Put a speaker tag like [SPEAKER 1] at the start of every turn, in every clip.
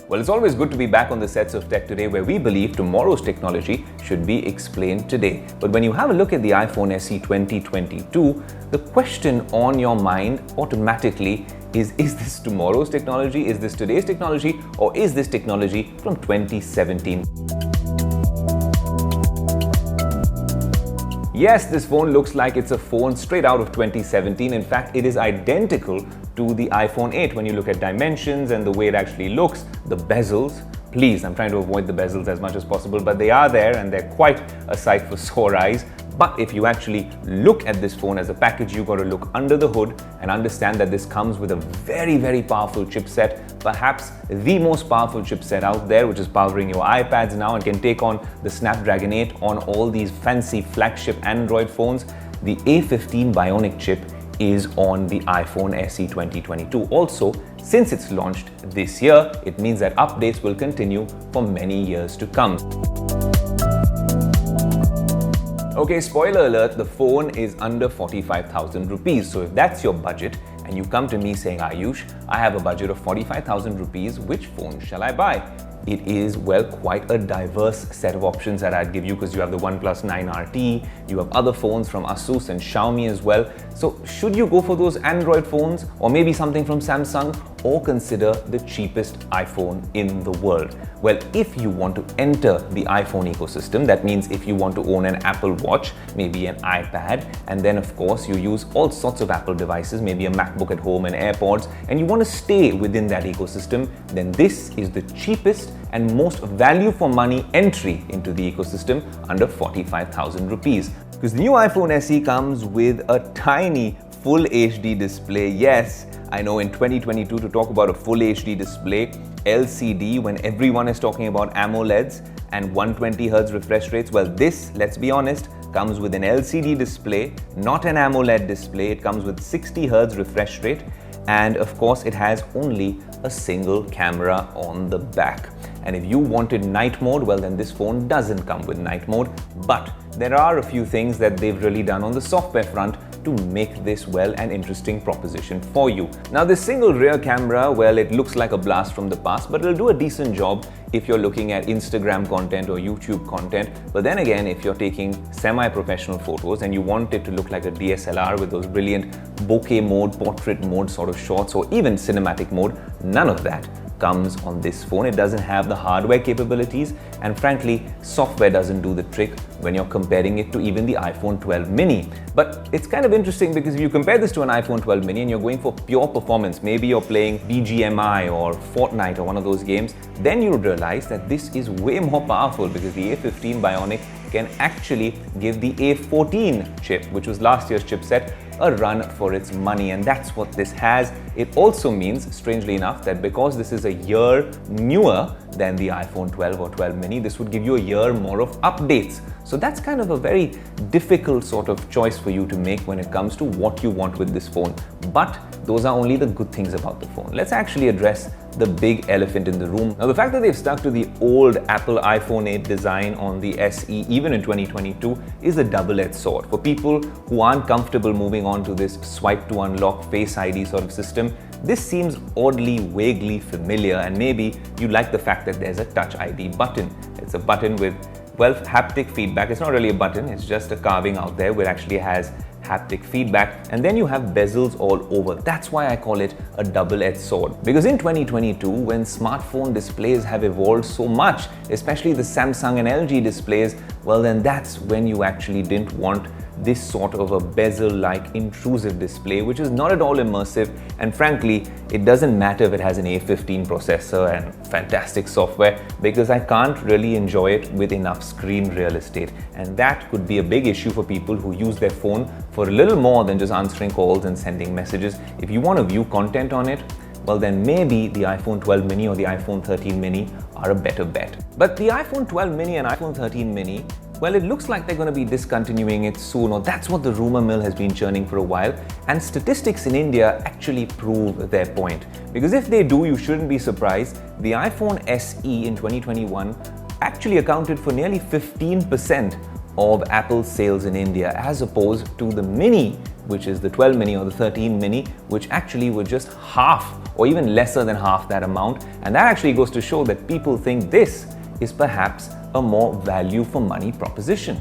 [SPEAKER 1] Well, it's always good to be back on the sets of Tech Today, where we believe tomorrow's technology should be explained today. But when you have a look at the iPhone SE 2022, the question on your mind automatically is this tomorrow's technology? Is this today's technology? Or is this technology from 2017? Yes, this phone looks like it's a phone straight out of 2017. In fact, it is identical to the iPhone 8 when you look at dimensions and the way it actually looks, the bezels. Please, I'm trying to avoid the bezels as much as possible, but they are there and they're quite a sight for sore eyes. But if you actually look at this phone as a package, you've got to look under the hood and understand that this comes with a very, very powerful chipset, perhaps the most powerful chipset out there, which is powering your iPads now and can take on the Snapdragon 8 on all these fancy flagship Android phones. The A15 Bionic chip is on the iPhone SE 2022. Also, since it's launched this year, it means that updates will continue for many years to come. Okay, spoiler alert, the phone is under 45,000 rupees. So if that's your budget and you come to me saying, Ayush, I have a budget of 45,000 rupees, which phone shall I buy? It is, well, quite a diverse set of options that I'd give you, because you have the OnePlus 9 RT, you have other phones from Asus and Xiaomi as well. So should you go for those Android phones, or maybe something from Samsung, or consider the cheapest iPhone in the world? Well, if you want to enter the iPhone ecosystem, that means if you want to own an Apple Watch, maybe an iPad, and then of course you use all sorts of Apple devices, maybe a MacBook at home and AirPods, and you want to stay within that ecosystem, then this is the cheapest and most value for money entry into the ecosystem under 45,000 rupees. Because the new iPhone SE comes with a tiny full HD display. Yes, I know in 2022 to talk about a full HD display, LCD, when everyone is talking about AMOLEDs and 120Hz refresh rates, well, this, let's be honest, comes with an LCD display, not an AMOLED display. It comes with 60Hz refresh rate, and of course it has only a single camera on the back. And if you wanted night mode, well, then this phone doesn't come with night mode, but there are a few things that they've really done on the software front to make this, well, an interesting proposition for you. Now, this single rear camera, well, it looks like a blast from the past, but it'll do a decent job if you're looking at Instagram content or YouTube content. But then again, if you're taking semi-professional photos and you want it to look like a DSLR with those brilliant bokeh mode, portrait mode sort of shots, or even cinematic mode, none of that comes on this phone. It doesn't have the hardware capabilities, and frankly, software doesn't do the trick when you're comparing it to even the iPhone 12 mini. But it's kind of interesting, because if you compare this to an iPhone 12 mini and you're going for pure performance, maybe you're playing BGMI or Fortnite or one of those games, then you would realize that this is way more powerful, because the A15 Bionic can actually give the A14 chip, which was last year's chipset, a run for its money. And that's what this has. It also means, strangely enough, that because this is a year newer than the iPhone 12 or 12 mini, this would give you a year more of updates. So that's kind of a very difficult sort of choice for you to make when it comes to what you want with this phone. But those are only the good things about the phone. Let's actually address the big elephant in the room. Now, the fact that they've stuck to the old Apple iPhone 8 design on the SE even in 2022 is a double-edged sword. For people who aren't comfortable moving on to this swipe to unlock Face ID sort of system, this seems oddly, vaguely familiar, and maybe you like the fact that there's a Touch ID button. It's a button with, well, haptic feedback. It's not really a button, it's just a carving out there where it actually has haptic feedback, and then you have bezels all over. That's why I call it a double-edged sword. Because in 2022, when smartphone displays have evolved so much, especially the Samsung and LG displays, well, then that's when you actually didn't want this sort of a bezel-like intrusive display, which is not at all immersive, and frankly, it doesn't matter if it has an A15 processor and fantastic software, because I can't really enjoy it with enough screen real estate. And that could be a big issue for people who use their phone for a little more than just answering calls and sending messages. If you want to view content on it, well, then maybe the iPhone 12 mini or the iPhone 13 mini are a better bet. But the iPhone 12 mini and iPhone 13 mini, well, it looks like they're going to be discontinuing it soon, or that's what the rumor mill has been churning for a while. And statistics in India actually prove their point. Because if they do, you shouldn't be surprised. The iPhone SE in 2021 actually accounted for nearly 15% of Apple's sales in India, as opposed to the mini, which is the 12 mini or the 13 mini, which actually were just half or even lesser than half that amount. And that actually goes to show that people think this is perhaps a more value for money proposition.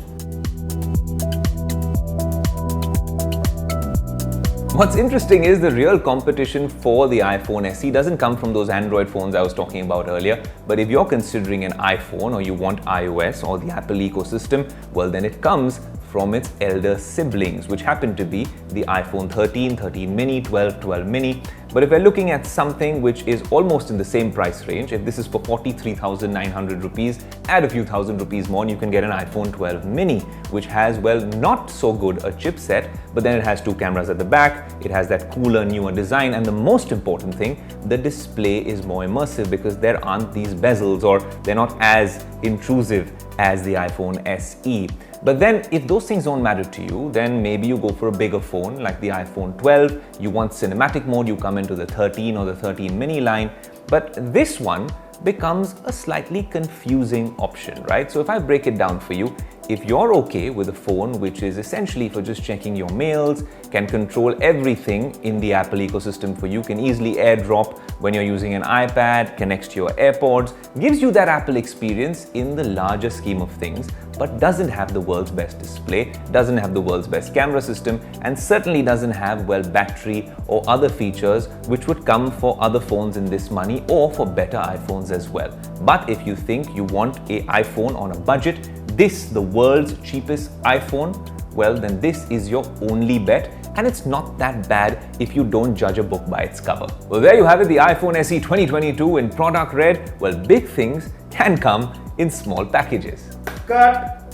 [SPEAKER 1] What's interesting is the real competition for the iPhone SE doesn't come from those Android phones I was talking about earlier. But if you're considering an iPhone or you want iOS or the Apple ecosystem, well, then it comes from its elder siblings, which happen to be the iPhone 13, 13 mini, 12, 12 mini. But if we're looking at something which is almost in the same price range, if this is for 43,900 rupees, add a few thousand rupees more and you can get an iPhone 12 mini, which has, well, not so good a chipset, but then it has two cameras at the back, it has that cooler, newer design, and the most important thing, the display is more immersive because there aren't these bezels, or they're not as intrusive as the iPhone SE. But then if those things don't matter to you, then maybe you go for a bigger phone like the iPhone 12, you want cinematic mode, you come into the 13 or the 13 mini line. But this one becomes a slightly confusing option, right? So if I break it down for you, if you're okay with a phone which is essentially for just checking your mails, can control everything in the Apple ecosystem for you, can easily AirDrop when you're using an iPad, connects to your AirPods, gives you that Apple experience in the larger scheme of things, but doesn't have the world's best display, doesn't have the world's best camera system, and certainly doesn't have, well, battery or other features which would come for other phones in this money or for better iPhones as well. But if you think you want an iPhone on a budget, this, the world's cheapest iPhone, well, then this is your only bet. And it's not that bad if you don't judge a book by its cover. Well, there you have it, the iPhone SE 2022 in product red. Well, big things can come in small packages. Cut!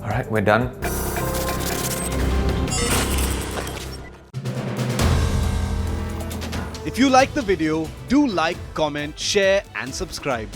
[SPEAKER 1] All right, we're done.
[SPEAKER 2] If you like the video, do like, comment, share and subscribe.